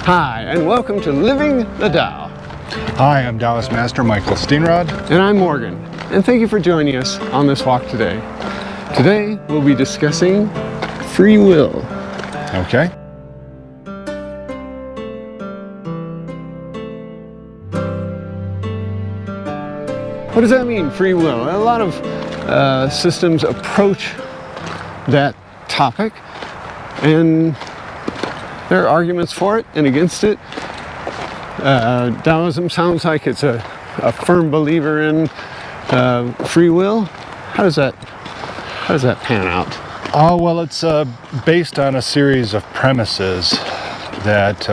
Hi, and welcome to Living the Tao. Hi, I'm Daoist Master Mikel Steenrod. And I'm Morgan, and thank you for joining us on this walk today. Today, we'll be discussing free will. Okay. What does that mean, free will? A lot of systems approach that topic, and there are arguments for it and against it. Taoism sounds like it's a firm believer in free will. How does that pan out? Oh, well, it's based on a series of premises that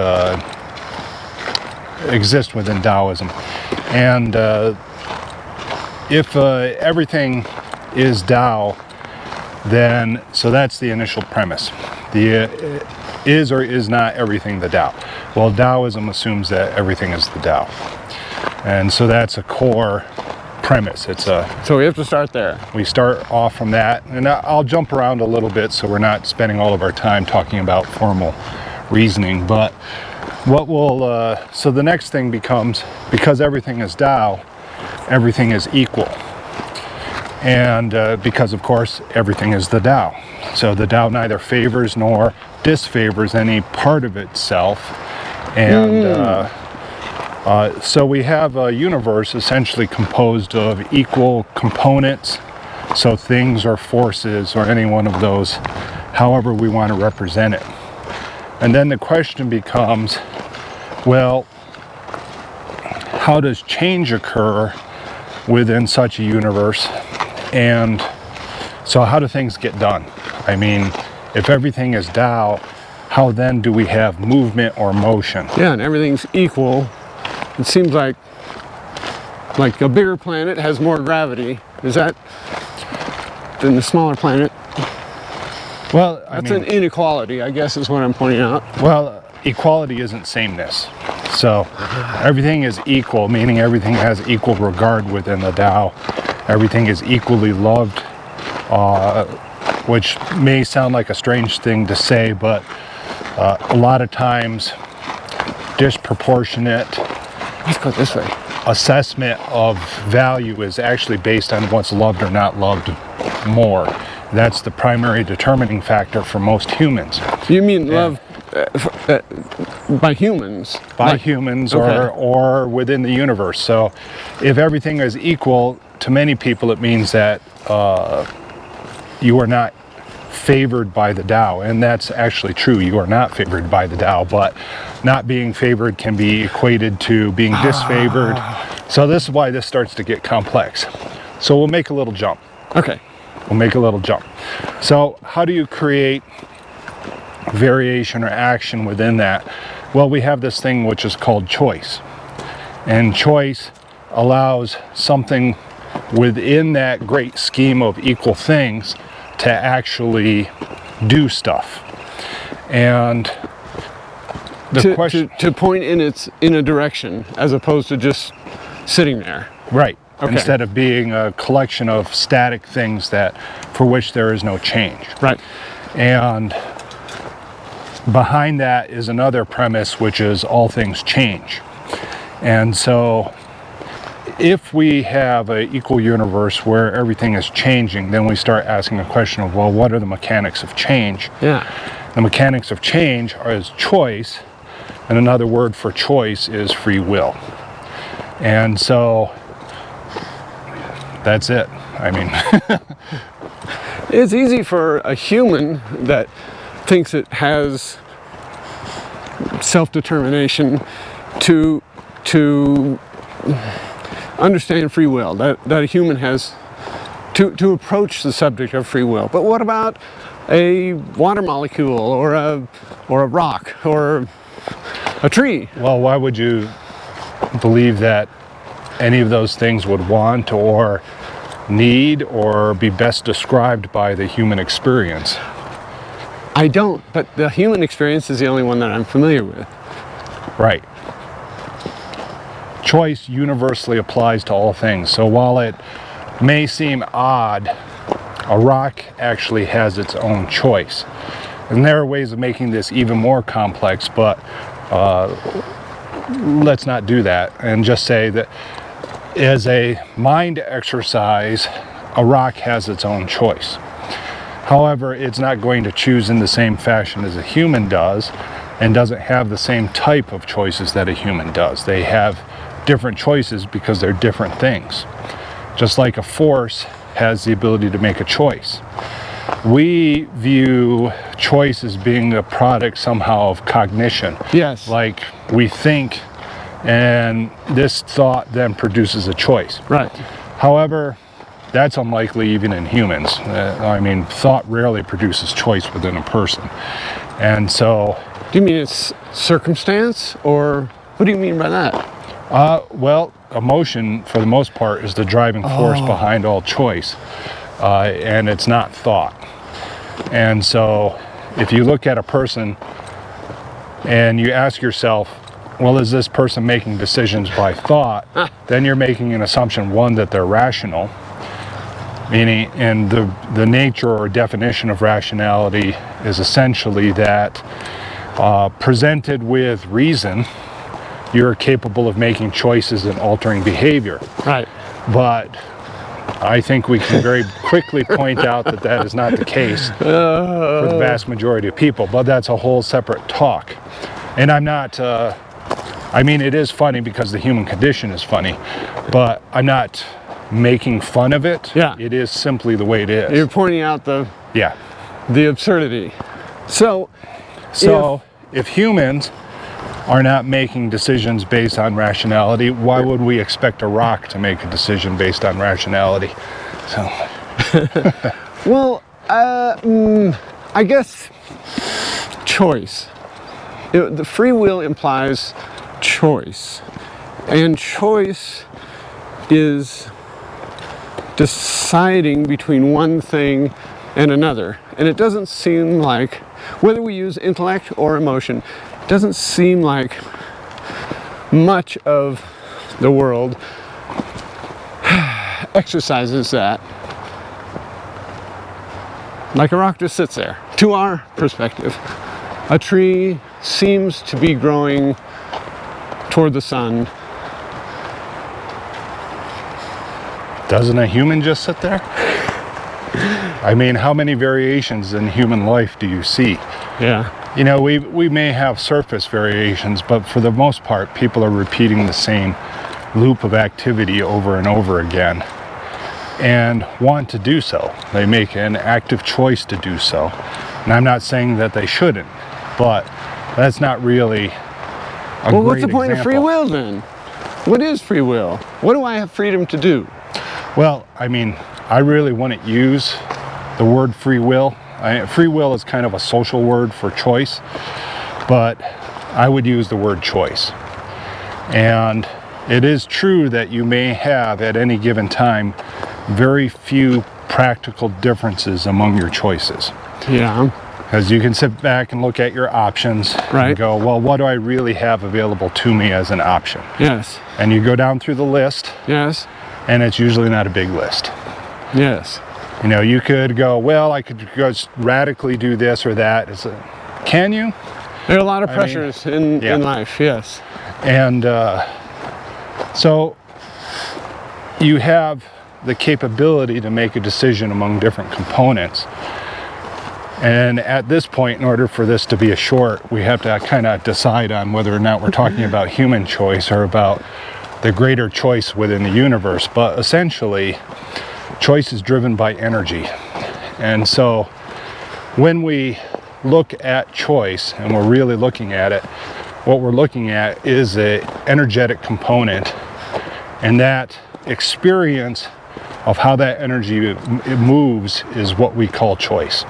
exist within Taoism. And if everything is Tao, then, so that's the initial premise. Is or is not everything the Tao? Well, Taoism assumes that everything is the Tao. And so that's a core premise. So we have to start there. We start off from that, and I'll jump around a little bit so we're not spending all of our time talking about formal reasoning. But so the next thing becomes, because everything is Tao, everything is equal. And because, of course, everything is the Tao. So the Tao neither favors nor disfavors any part of itself. And so we have a universe essentially composed of equal components. So things or forces or any one of those, however we want to represent it. And then the question becomes, well, how does change occur within such a universe? And so how do things get done? I mean, if everything is Tao, how then do we have movement or motion? Yeah, and everything's equal. It seems like a bigger planet has more gravity. Is that than the smaller planet? Well, that's an inequality, I guess, is what I'm pointing out. Well, equality isn't sameness. So everything is equal, meaning everything has equal regard within the Tao. Everything is equally loved, which may sound like a strange thing to say, but a lot of times disproportionate, let's go this way, assessment of value is actually based on what's loved or not loved more. That's the primary determining factor for most humans. You mean love by humans? By humans, okay. or within the universe. So if everything is equal, to many people it means that you are not favored by the Tao, and that's actually true. You are not favored by the Tao, but not being favored can be equated to being disfavored. So this is why this starts to get complex. So we'll make a little jump. Okay. We'll make a little jump. So how do you create variation or action within that? Well, we have this thing which is called choice. And choice allows something within that great scheme of equal things to actually do stuff. And the question to point in a direction as opposed to just sitting there. Right. Okay. Instead of being a collection of static things for which there is no change. Right. And behind that is another premise, which is all things change. And so if we have an equal universe where everything is changing, then we start asking a question of, well, what are the mechanics of change? Yeah. The mechanics of change is choice, and another word for choice is free will. And so that's it. I mean, it's easy for a human that thinks it has self-determination to understand free will, that a human has to approach the subject of free will. But what about a water molecule or a rock or a tree? Well, why would you believe that any of those things would want or need or be best described by the human experience? I don't, but the human experience is the only one that I'm familiar with. Right. Choice universally applies to all things. So while it may seem odd, a rock actually has its own choice. And there are ways of making this even more complex, but let's not do that and just say that as a mind exercise, a rock has its own choice. However, it's not going to choose in the same fashion as a human does, and doesn't have the same type of choices that a human does. They have different choices because they're different things. Just like a force has the ability to make a choice. We view choice as being a product somehow of cognition. Yes. Like we think, and this thought then produces a choice. Right. However, that's unlikely even in humans. I mean, thought rarely produces choice within a person. And so... Do you mean it's circumstance, or what do you mean by that? Well, emotion, for the most part, is the driving force behind all choice. And it's not thought. And so, if you look at a person and you ask yourself, well, is this person making decisions by thought? Then you're making an assumption, one, that they're rational. Meaning, and the nature or definition of rationality is essentially that presented with reason, you're capable of making choices and altering behavior. Right. But I think we can very quickly point out that that is not the case for the vast majority of people. But that's a whole separate talk. And I'm not, I mean, it is funny because the human condition is funny, but I'm not making fun of it. Yeah. It is simply the way it is. You're pointing out the absurdity. So if humans are not making decisions based on rationality, why would we expect a rock to make a decision based on rationality? So well, I guess choice. The free will implies choice, and choice is deciding between one thing and another. And it doesn't seem like, whether we use intellect or emotion, it doesn't seem like much of the world exercises that. Like a rock just sits there. To our perspective, a tree seems to be growing toward the sun. Doesn't a human just sit there? I mean, how many variations in human life do you see? Yeah. You know, we may have surface variations, but for the most part, people are repeating the same loop of activity over and over again and want to do so. They make an active choice to do so. And I'm not saying that they shouldn't, but that's not really a Well, great what's the point of free example. will then? What is free will? What do I have freedom to do? Well, I mean, I really wouldn't use the word free will. Free will is kind of a social word for choice, but I would use the word choice. And it is true that you may have at any given time very few practical differences among your choices. Yeah. Because you can sit back and look at your options Right. and go, well, what do I really have available to me as an option? Yes. And you go down through the list, Yes. and it's usually not a big list. Yes. You know, you could go, well, I could just radically do this or that. Can you? There are a lot of I mean, pressures in life, yes. And so you have the capability to make a decision among different components. And at this point, in order for this to be a short, we have to kind of decide on whether or not we're talking about human choice or about the greater choice within the universe. But essentially, choice is driven by energy. And so when we look at choice and we're really looking at it, what we're looking at is an energetic component, and that experience of how that energy moves is what we call choice,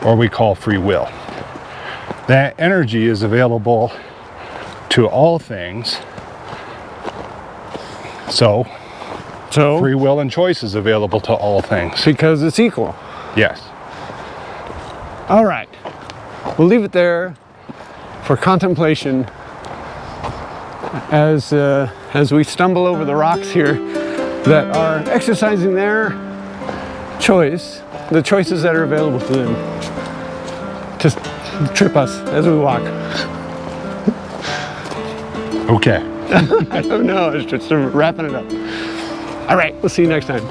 or we call free will. That energy is available to all things, so free will and choice is available to all things. Because it's equal. Yes. All right. We'll leave it there for contemplation as we stumble over the rocks here that are exercising their choice, the choices that are available to them. Just trip us as we walk. Okay. I don't know, it's just wrapping it up. All right, we'll see you next time.